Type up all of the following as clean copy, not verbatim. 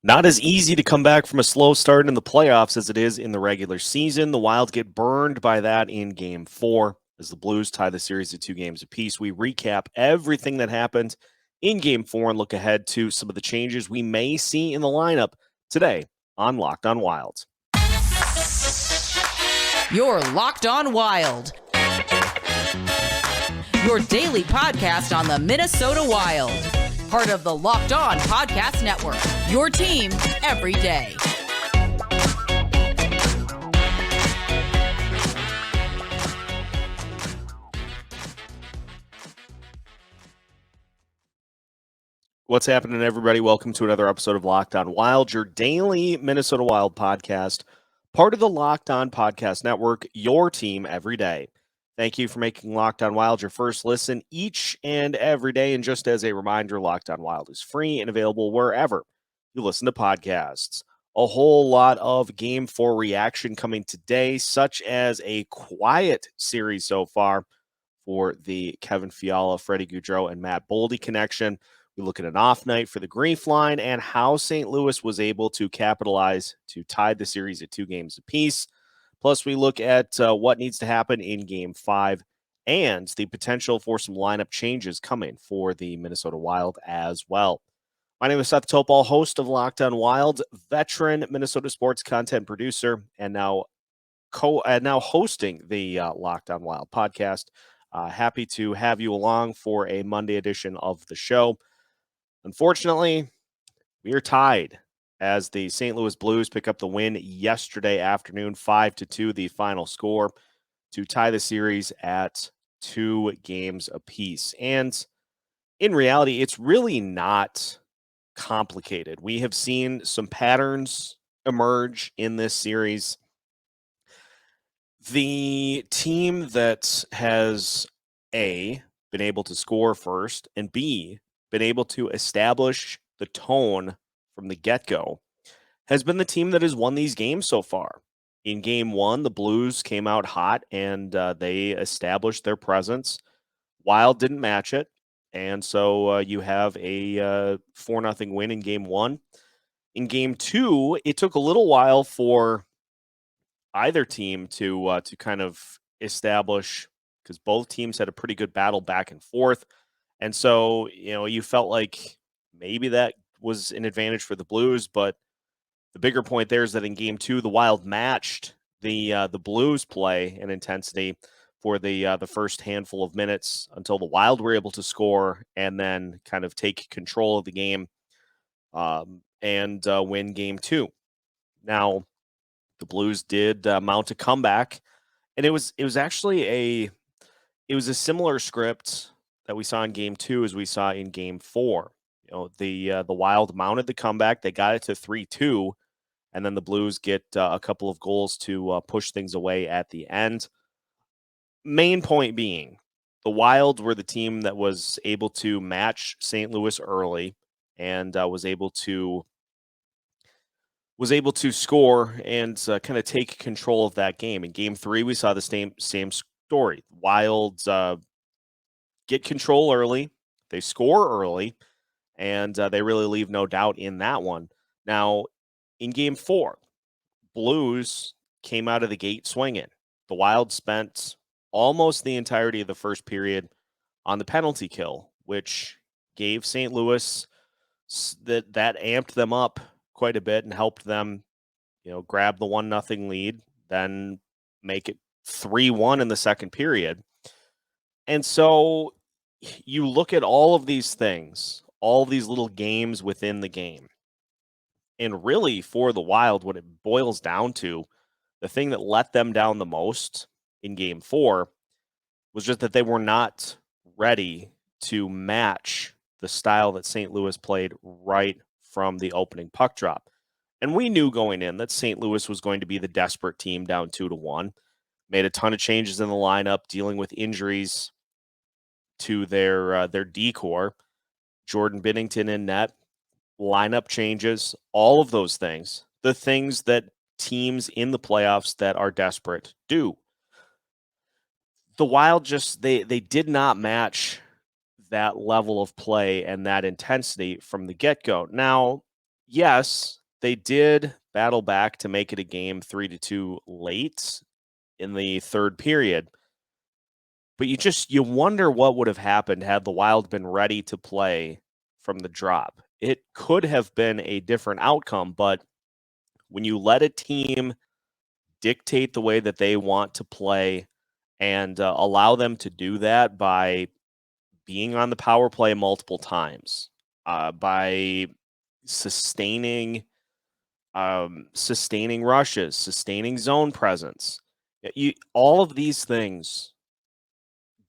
Not as easy to come back from a slow start in the playoffs as it is in the regular season. The Wild get burned by that in Game 4 as the Blues tie the series at 2 games apiece. We recap everything that happened in Game 4 and look ahead to some of the changes we may see in the lineup today on Locked on Wild. You're Locked on Wild, your daily podcast on the Minnesota Wild. Part of the Locked On Podcast Network, your team every day. What's happening, everybody? Welcome to another episode of Locked on Wild, your daily Minnesota Wild podcast, part of the Locked On Podcast Network, your team every day. Thank you for making Locked on Wild your first listen each and every day. And just as a reminder, Locked on Wild is free and available wherever you listen to podcasts. A whole lot of Game 4 reaction coming today, such as a quiet series so far for the Kevin Fiala, Freddie Gaudreau, and Matt Boldy connection. We look at an off night for the GREEF line and how St. Louis was able to capitalize to tie the series at 2 games apiece. Plus, we look at what needs to happen in Game 5 and the potential for some lineup changes coming for the Minnesota Wild as well. My name is Seth Topal, host of Locked on Wild, veteran Minnesota sports content producer, and now hosting the Locked on Wild podcast. Happy to have you along for a Monday edition of the show. Unfortunately, we are tied as the St. Louis Blues pick up the win yesterday afternoon, 5-2, the final score, to tie the series at 2 games apiece. And in reality, it's really not complicated. We have seen some patterns emerge in this series. The team that has A, been able to score first, and B, been able to establish the tone from the get-go has been the team that has won these games so far. In Game 1, the Blues came out hot and they established their presence. Wild didn't match it, and so you have a 4-0 win in Game 1. In Game 2, it took a little while for either team to kind of establish, because both teams had a pretty good battle back and forth. And so, you felt like maybe that was an advantage for the Blues, but the bigger point there is that in Game 2, the Wild matched the Blues play and intensity for the first handful of minutes until the Wild were able to score and then kind of take control of the game and win Game 2. Now, the Blues did mount a comeback, and it was actually a similar script that we saw in Game 2 as we saw in Game 4. The Wild mounted the comeback. They got it to 3-2, and then the Blues get a couple of goals to push things away at the end. Main point being, the Wild were the team that was able to match St. Louis early and was able to score and kind of take control of that game. In Game 3, we saw the same story. Wild get control early, they score early, and they really leave no doubt in that one. Now, in Game 4, Blues came out of the gate swinging. The Wild spent almost the entirety of the first period on the penalty kill, which gave St. Louis that amped them up quite a bit and helped them, grab the 1-0 lead, then make it 3-1 in the second period. And so you look at all of these things, all these little games within the game. And really, for the Wild, what it boils down to, the thing that let them down the most in Game 4 was just that they were not ready to match the style that St. Louis played right from the opening puck drop. And we knew going in that St. Louis was going to be the desperate team down 2-1. Made a ton of changes in the lineup, dealing with injuries to their decor. Jordan Binnington in net, lineup changes, all of those things. The things that teams in the playoffs that are desperate do. The Wild just they did not match that level of play and that intensity from the get-go. Now, yes, they did battle back to make it a game 3-2 late in the third period. But you wonder what would have happened had the Wild been ready to play from the drop. It could have been a different outcome, but when you let a team dictate the way that they want to play and allow them to do that by being on the power play multiple times, by sustaining sustaining rushes, sustaining zone presence, all of these things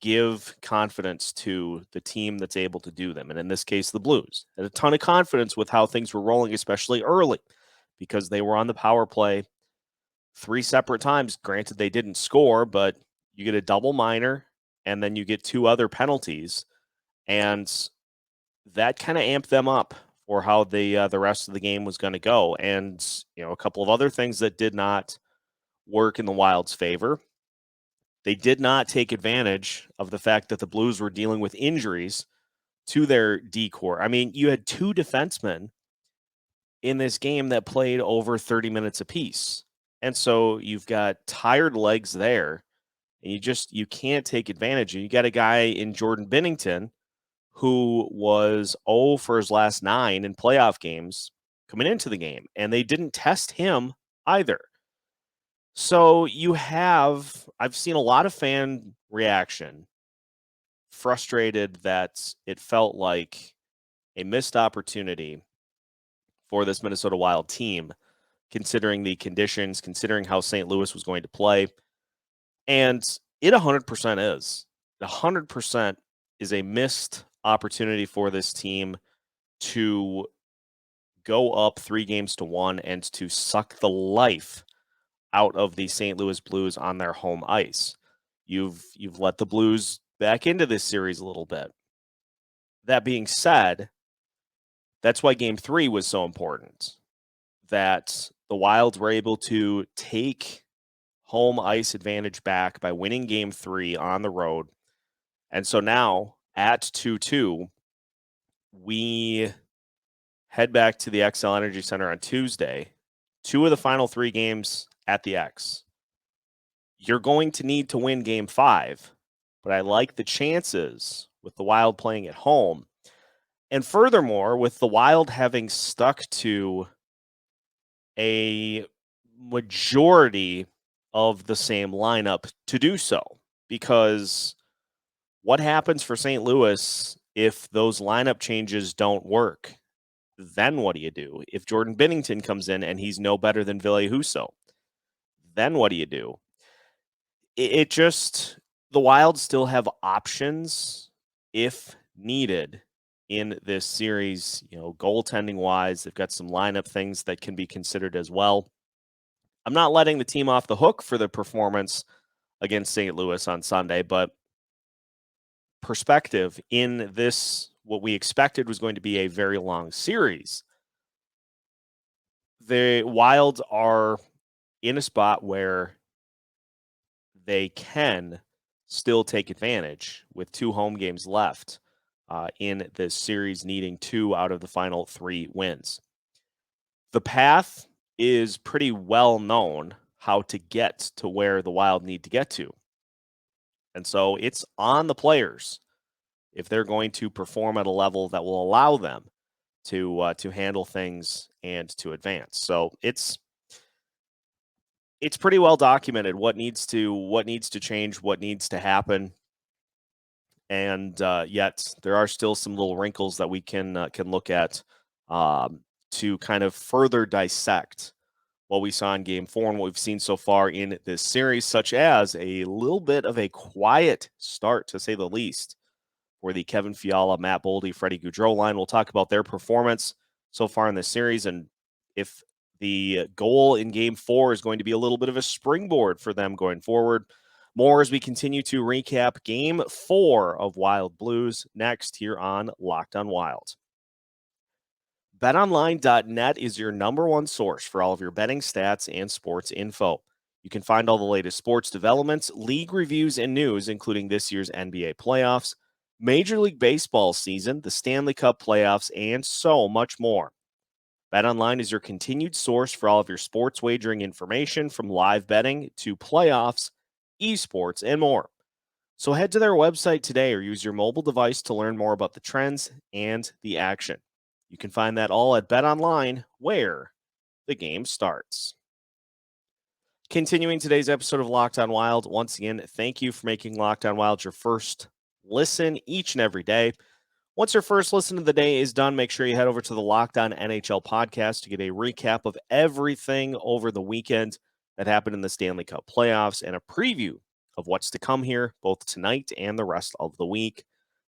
give confidence to the team that's able to do them. And in this case, the Blues had a ton of confidence with how things were rolling, especially early, because they were on the power play 3 separate times. Granted, they didn't score, but you get a double minor and then you get 2 other penalties. And that kind of amped them up for how the rest of the game was going to go. And, a couple of other things that did not work in the Wild's favor. They did not take advantage of the fact that the Blues were dealing with injuries to their D-core. I mean, you had 2 defensemen in this game that played over 30 minutes apiece. And so you've got tired legs there, and you can't take advantage. You got a guy in Jordan Binnington who was 0 for his last 9 in playoff games coming into the game, and they didn't test him either. So I've seen a lot of fan reaction, frustrated that it felt like a missed opportunity for this Minnesota Wild team, considering the conditions, considering how St. Louis was going to play. And it 100% is. 100% is a missed opportunity for this team to go up 3-1 and to suck the life out of the St. Louis Blues on their home ice. You've let the Blues back into this series a little bit. That being said, that's why Game 3 was so important, that the Wild were able to take home ice advantage back by winning Game 3 on the road. And so now at 2-2, we head back to the XL Energy Center on Tuesday. 2 of the final 3 games at the X. You're going to need to win Game 5, but I like the chances with the Wild playing at home. And furthermore, with the Wild having stuck to a majority of the same lineup to do so, because what happens for St. Louis if those lineup changes don't work? Then what do you do? If Jordan Binnington comes in and he's no better than Ville Husso, then what do you do? The Wild still have options if needed in this series, goaltending wise. They've got some lineup things that can be considered as well. I'm not letting the team off the hook for the performance against St. Louis on Sunday, but perspective in this, what we expected was going to be a very long series. The Wild are in a spot where they can still take advantage with 2 home games left in this series, needing 2 out of the final 3 wins. The path is pretty well known how to get to where the Wild need to get to. And so it's on the players if they're going to perform at a level that will allow them to handle things and to advance. So it's pretty well documented what needs to change, what needs to happen. And yet there are still some little wrinkles that we can look at to kind of further dissect what we saw in Game 4 and what we've seen so far in this series, such as a little bit of a quiet start, to say the least, for the Kevin Fiala, Matt Boldy, Freddie Gaudreau line. We'll talk about their performance so far in this series and if the goal in Game 4 is going to be a little bit of a springboard for them going forward. More as we continue to recap Game 4 of Wild Blues next here on Locked on Wild. BetOnline.net is your number one source for all of your betting stats and sports info. You can find all the latest sports developments, league reviews, and news, including this year's NBA playoffs, Major League Baseball season, the Stanley Cup playoffs, and so much more. BetOnline is your continued source for all of your sports wagering information, from live betting to playoffs, esports, and more. So head to their website today or use your mobile device to learn more about the trends and the action. You can find that all at BetOnline, where the game starts. Continuing today's episode of Locked On Wild, once again, thank you for making Locked On Wild your first listen each and every day. Once your first listen of the day is done, make sure you head over to the Locked On NHL podcast to get a recap of everything over the weekend that happened in the Stanley Cup playoffs and a preview of what's to come here, both tonight and the rest of the week.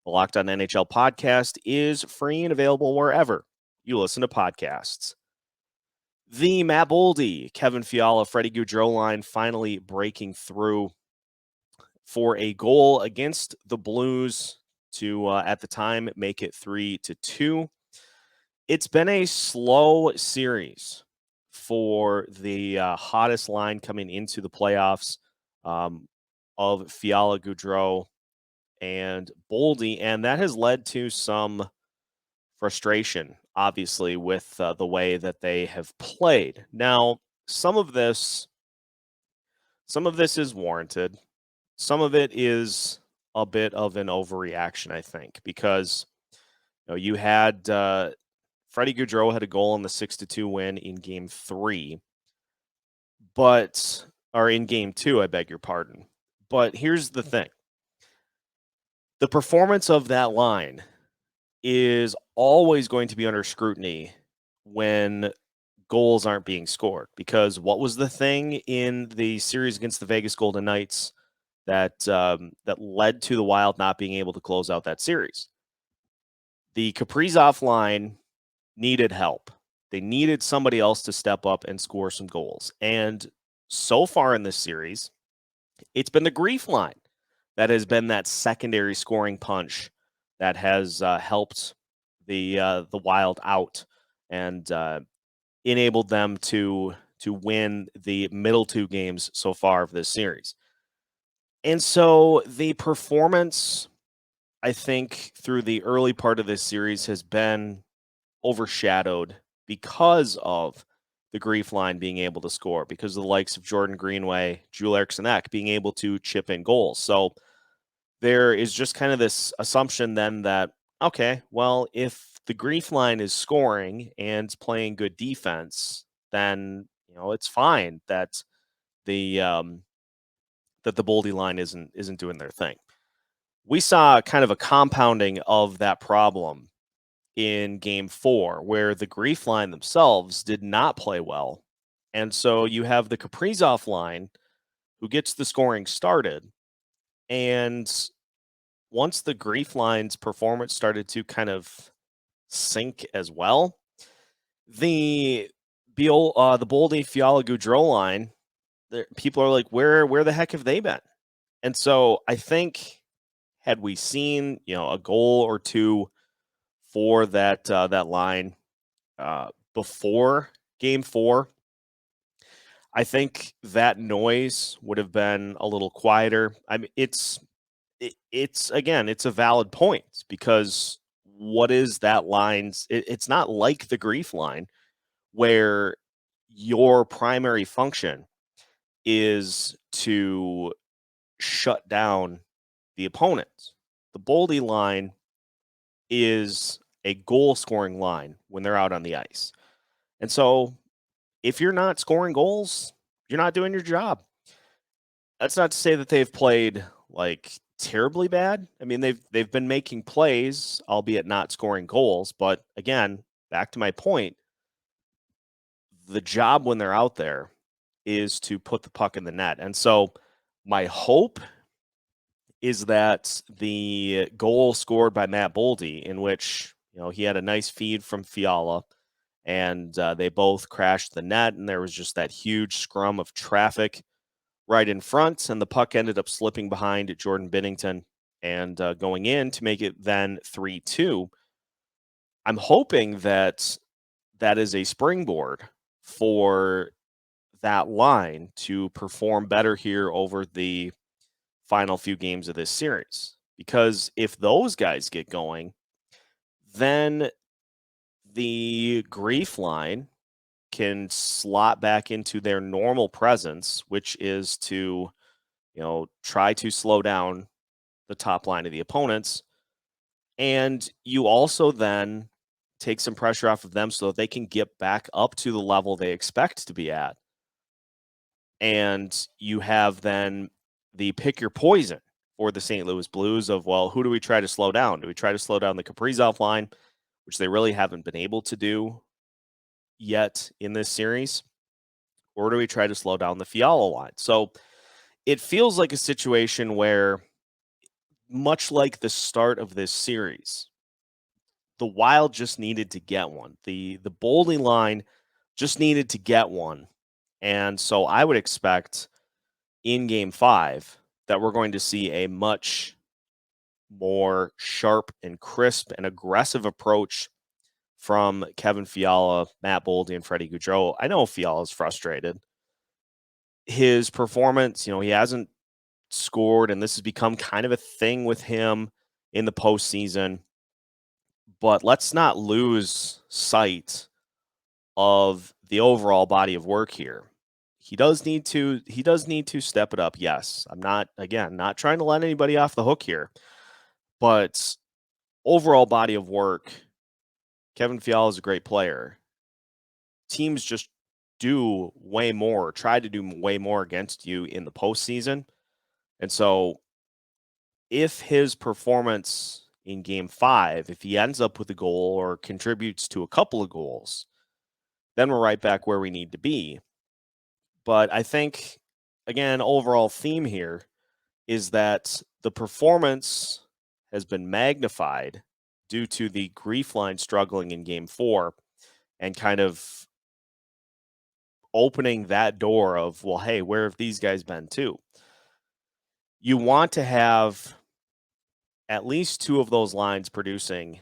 The Locked On NHL podcast is free and available wherever you listen to podcasts. The Matt Boldy, Kevin Fiala, Freddie Gaudreau line finally breaking through for a goal against the Blues to, at the time, make it 3-2. It's been a slow series for the hottest line coming into the playoffs of Fiala, Gaudreau, and Boldy, and that has led to some frustration, obviously, with the way that they have played. Now, some of this is warranted. Some of it is a bit of an overreaction, I think, because you had Freddie Gaudreau had a goal in the 6-2 win in Game 3, or in Game 2, I beg your pardon. But here's the thing: the performance of that line is always going to be under scrutiny when goals aren't being scored. Because what was the thing in the series against the Vegas Golden Knights that led to the Wild not being able to close out that series? The Kaprizov line needed help. They needed somebody else to step up and score some goals. And so far in this series, it's been the GREEF line that has been that secondary scoring punch that has helped the Wild out and enabled them to win the middle two games so far of this series. And so the performance, I think, through the early part of this series has been overshadowed because of the GREEF line being able to score, because of the likes of Jordan Greenway, Joel Eriksson-Ek being able to chip in goals. So there is just kind of this assumption then that, okay, well, if the GREEF line is scoring and playing good defense, then it's fine that the Boldy line isn't doing their thing. We saw kind of a compounding of that problem in Game 4, where the GREEF line themselves did not play well. And so you have the Kaprizov line who gets the scoring started. And once the GREEF line's performance started to kind of sink as well, the Boldy, Fiala, Gaudreau line, people are like, where the heck have they been? And so I think, had we seen a goal or two for that line before Game 4, I think that noise would have been a little quieter. I mean, it's a valid point, because what is that line's? It's not like the GREEF line where your primary function is to shut down the opponent. The Boldy line is a goal-scoring line when they're out on the ice. And so if you're not scoring goals, you're not doing your job. That's not to say that they've played terribly bad. I mean, they've been making plays, albeit not scoring goals. But again, back to my point, the job when they're out there is to put the puck in the net. And so my hope is that the goal scored by Matt Boldy, in which he had a nice feed from Fiala, and they both crashed the net, and there was just that huge scrum of traffic right in front, and the puck ended up slipping behind Jordan Binnington and going in to make it then 3-2. I'm hoping that is a springboard for that line to perform better here over the final few games of this series. Because if those guys get going, then the GREEF line can slot back into their normal presence, which is to, try to slow down the top line of the opponents. And you also then take some pressure off of them so that they can get back up to the level they expect to be at. And you have then the pick your poison for the St. Louis Blues of, well, who do we try to slow down? Do we try to slow down the Kaprizov line, which they really haven't been able to do yet in this series? Or do we try to slow down the Fiala line? So it feels like a situation where, much like the start of this series, the Wild just needed to get one. The Boldy line just needed to get one. And so I would expect in Game 5 that we're going to see a much more sharp and crisp and aggressive approach from Kevin Fiala, Matt Boldy, and Freddie Gaudreau. I know Fiala's frustrated. His performance, he hasn't scored, and this has become kind of a thing with him in the postseason. But let's not lose sight of the overall body of work here. He does need to step it up. Yes. I'm not trying to let anybody off the hook here. But overall body of work, Kevin Fiala is a great player. Teams just do way more, try to do way more against you in the postseason. And so if his performance in Game 5, if he ends up with a goal or contributes to a couple of goals, then we're right back where we need to be. But I think, again, overall theme here is that the performance has been magnified due to the GREEF line struggling in Game 4 and kind of opening that door of, well, hey, where have these guys been too? You want to have at least two of those lines producing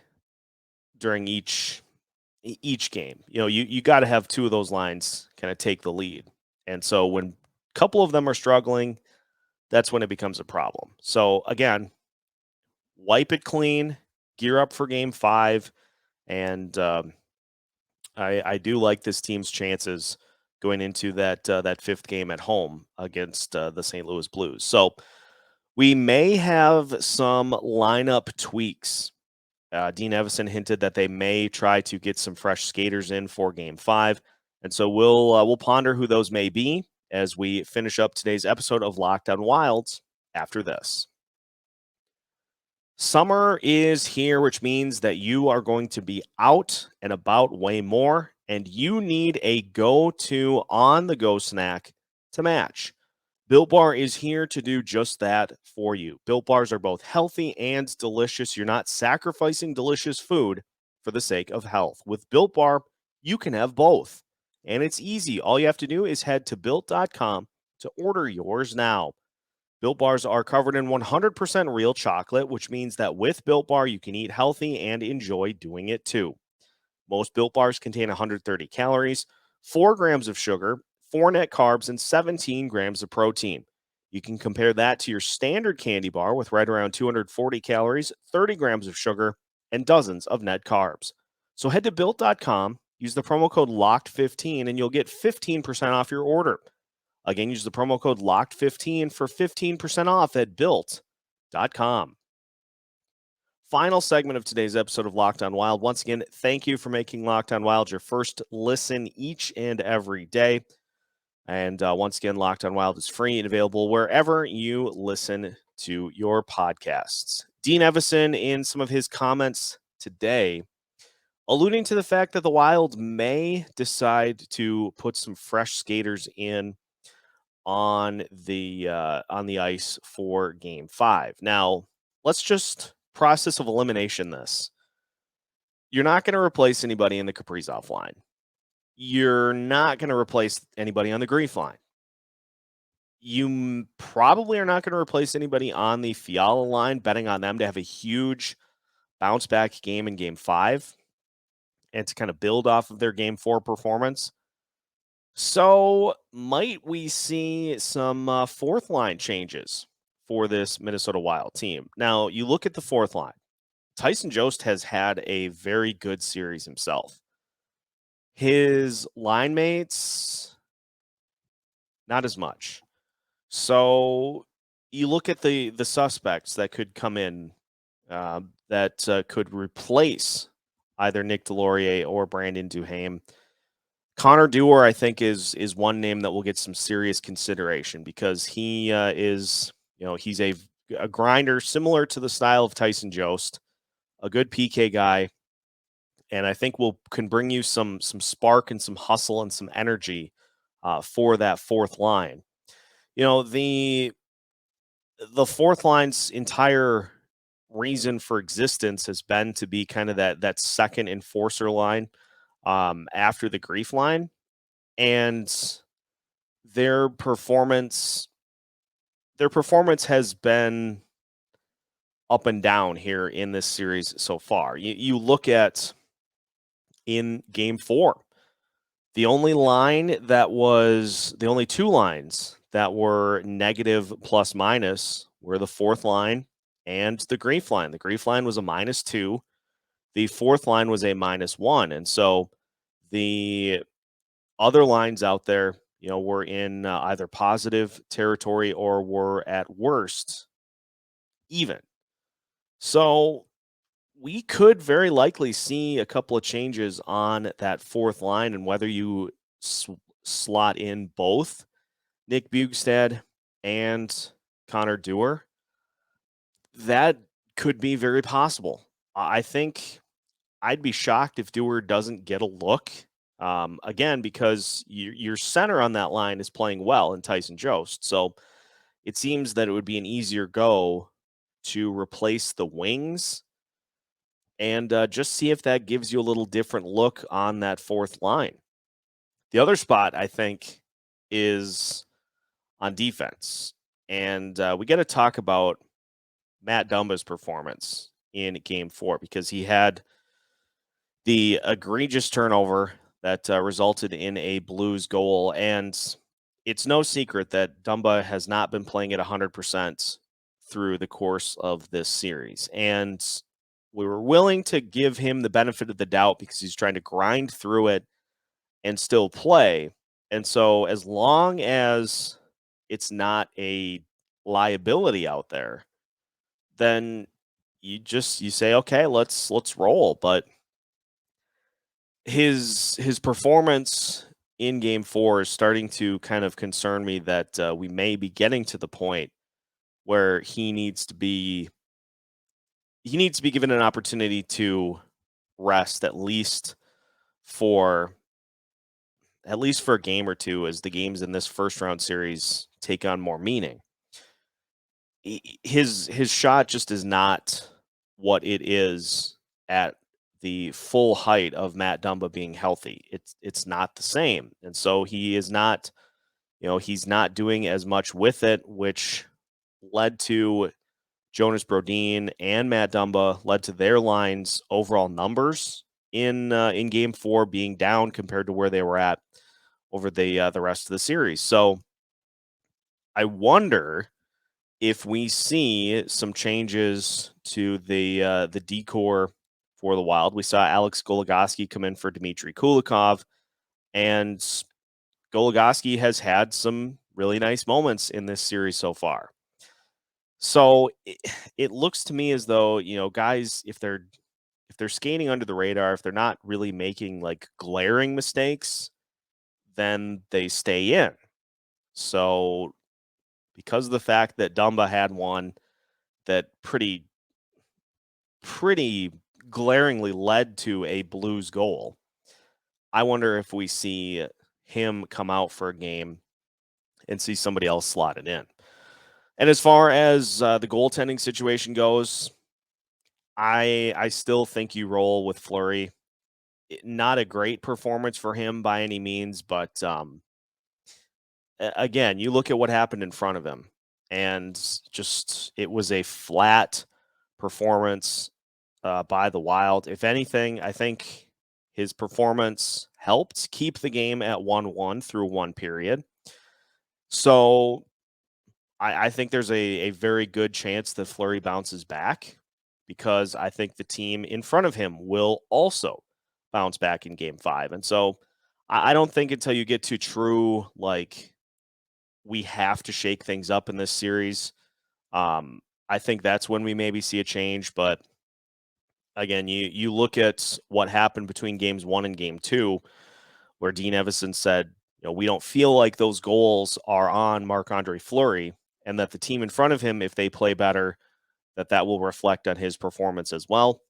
during each game. You got to have two of those lines kind of take the lead. And so when a couple of them are struggling, that's when it becomes a problem. So again, wipe it clean, gear up for Game 5, and I do like this team's chances going into that fifth game at home against the St. Louis Blues. So we may have some lineup tweaks. Dean Evason hinted that they may try to get some fresh skaters in for Game 5, and so we'll ponder who those may be as we finish up today's episode of Locked On Wilds after this. Summer is here, which means that you are going to be out and about way more, and you need a go-to on-the-go snack to match. Built Bar is here to do just that for you. Built Bars are both healthy and delicious. You're not sacrificing delicious food for the sake of health. With Built Bar, you can have both. And it's easy. All you have to do is head to Built.com to order yours now. Built Bars are covered in 100% real chocolate, which means that with Built Bar, you can eat healthy and enjoy doing it too. Most Built Bars contain 130 calories, 4 grams of sugar, 4 net carbs, and 17 grams of protein. You can compare that to your standard candy bar with right around 240 calories, 30 grams of sugar, and dozens of net carbs. So head to Built.com, use the promo code LOCKED15, and you'll get 15% off your order. Again, use the promo code LOCKED15 for 15% off at Built.com. Final segment of today's episode of Locked On Wild. Once again, thank you for making Locked On Wild your first listen each and every day. And once again, Locked On Wild is free and available wherever you listen to your podcasts. Dean Evason, in some of his comments today, alluding to the fact that the Wild may decide to put some fresh skaters in on the ice for Game 5. Now, let's just process of elimination this. You're not going to replace anybody in the Kaprizov line. You're not going to replace anybody on the GREEF line. You probably are not going to replace anybody on the Fiala line, betting on them to have a huge bounce back game in Game 5 and to kind of build off of their Game 4 performance. So might we see some fourth line changes for this Minnesota Wild team? Now, you look at the fourth line. Tyson Jost has had a very good series himself. His line mates, not as much. So you look at the suspects that could come in that could replace either Nick Delorier or Brandon Duhaime. Connor Dewar, I think, is one name that will get some serious consideration because he is, he's a grinder similar to the style of Tyson Jost, a good PK guy, and I think can bring you some spark and some hustle and some energy for that fourth line. The fourth line's entire reason for existence has been to be kind of that second enforcer line after the GREEF line, and their performance has been up and down here in this series so far. You look at in game 4, the only two lines that were negative plus minus were the fourth line and the GREEF line. The GREEF line was a -2. The fourth line was a -1. And so the other lines out there, were in either positive territory or were at worst even. So we could very likely see a couple of changes on that fourth line, and whether you slot in both Nick Bjugstad and Connor Dewar, that could be very possible. I think I'd be shocked if Dewar doesn't get a look. Again, because your center on that line is playing well in Tyson Jost. So it seems that it would be an easier go to replace the wings and just see if that gives you a little different look on that fourth line. The other spot, I think, is on defense. And we got to talk about Matt Dumba's performance in game 4 because he had the egregious turnover that resulted in a Blues goal. And it's no secret that Dumba has not been playing at 100% through the course of this series. And we were willing to give him the benefit of the doubt because he's trying to grind through it and still play. And so as long as it's not a liability out there, then you say, okay, let's roll. But his performance in game 4 is starting to kind of concern me that we may be getting to the point where he needs to be given an opportunity to rest at least for a game or two as the games in this first round series take on more meaning. His shot just is not what it is at the full height of Matt Dumba being healthy. It's not the same. And so he is not, he's not doing as much with it, which led to Jonas Brodin and Matt Dumba, led to their lines' overall numbers in game 4 being down compared to where they were at over the rest of the series. So I wonder if we see some changes to the decor for the Wild. We saw Alex Goligoski come in for Dmitry Kulikov, and Goligoski has had some really nice moments in this series so far. So it looks to me as though, guys, if they're skating under the radar, if they're not really making like glaring mistakes, then they stay in. So because of the fact that Dumba had one that pretty glaringly led to a Blues goal, I wonder if we see him come out for a game and see somebody else slotted in. And as far as the goaltending situation goes, I still think you roll with Fleury. Not a great performance for him by any means, but again, you look at what happened in front of him, and just it was a flat performance by the Wild. If anything, I think his performance helped keep the game at 1-1 through one period. So I think there's a very good chance that Fleury bounces back because I think the team in front of him will also bounce back in game 5. And so I don't think until you get to true, like, we have to shake things up in this series, I think that's when we maybe see a change. But again, you look at what happened between games 1 and game 2, where Dean Evison said, we don't feel like those goals are on Marc-Andre Fleury, and that the team in front of him, if they play better, that will reflect on his performance as well.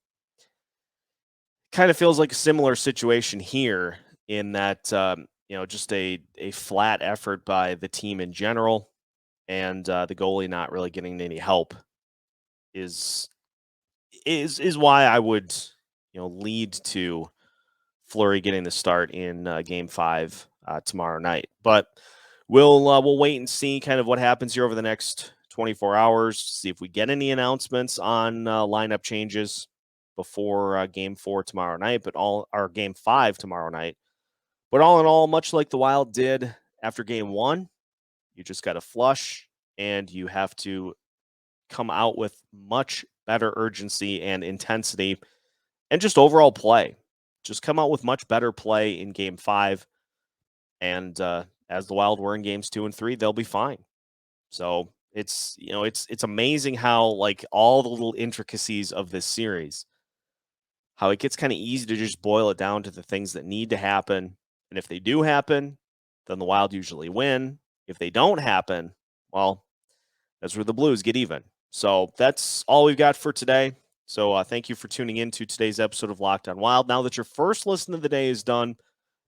Kind of feels like a similar situation here in that, just a flat effort by the team in general, and the goalie not really getting any help is why I would, lead to Fleury getting the start in game 5 tomorrow night. But we'll wait and see kind of what happens here over the next 24 hours, see if we get any announcements on lineup changes before game 4 tomorrow night, but game 5 tomorrow night. But all in all, much like the Wild did after game 1, you just got to flush, and you have to come out with much better urgency and intensity and just overall play. Just come out with much better play in game 5. And as the Wild were in games 2 and 3, they'll be fine. So it's amazing how, like, all the little intricacies of this series, how it gets kind of easy to just boil it down to the things that need to happen. And if they do happen, then the Wild usually win. If they don't happen, well, that's where the Blues get even. So that's all we've got for today. So thank you for tuning in to today's episode of Locked On Wild. Now that your first listen of the day is done,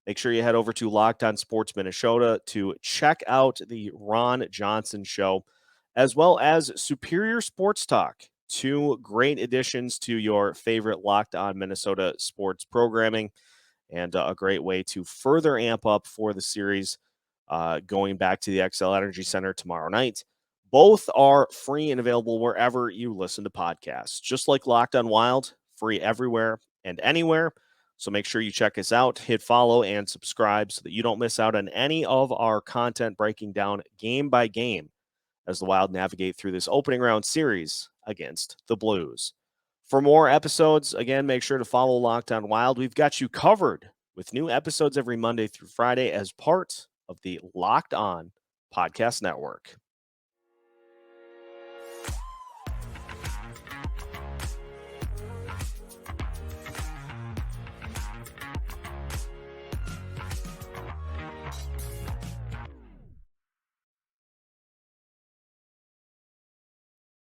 make sure you head over to Locked On Sports Minnesota to check out the Ron Johnson Show, as well as Superior Sports Talk, 2 great additions to your favorite Locked On Minnesota sports programming, and a great way to further amp up for the series going back to the XL Energy Center tomorrow night. Both are free and available wherever you listen to podcasts. Just like Locked On Wild, free everywhere and anywhere. So make sure you check us out, hit follow, and subscribe so that you don't miss out on any of our content breaking down game by game as the Wild navigate through this opening round series against the Blues. For more episodes, again, make sure to follow Locked On Wild. We've got you covered with new episodes every Monday through Friday as part of the Locked On Podcast Network.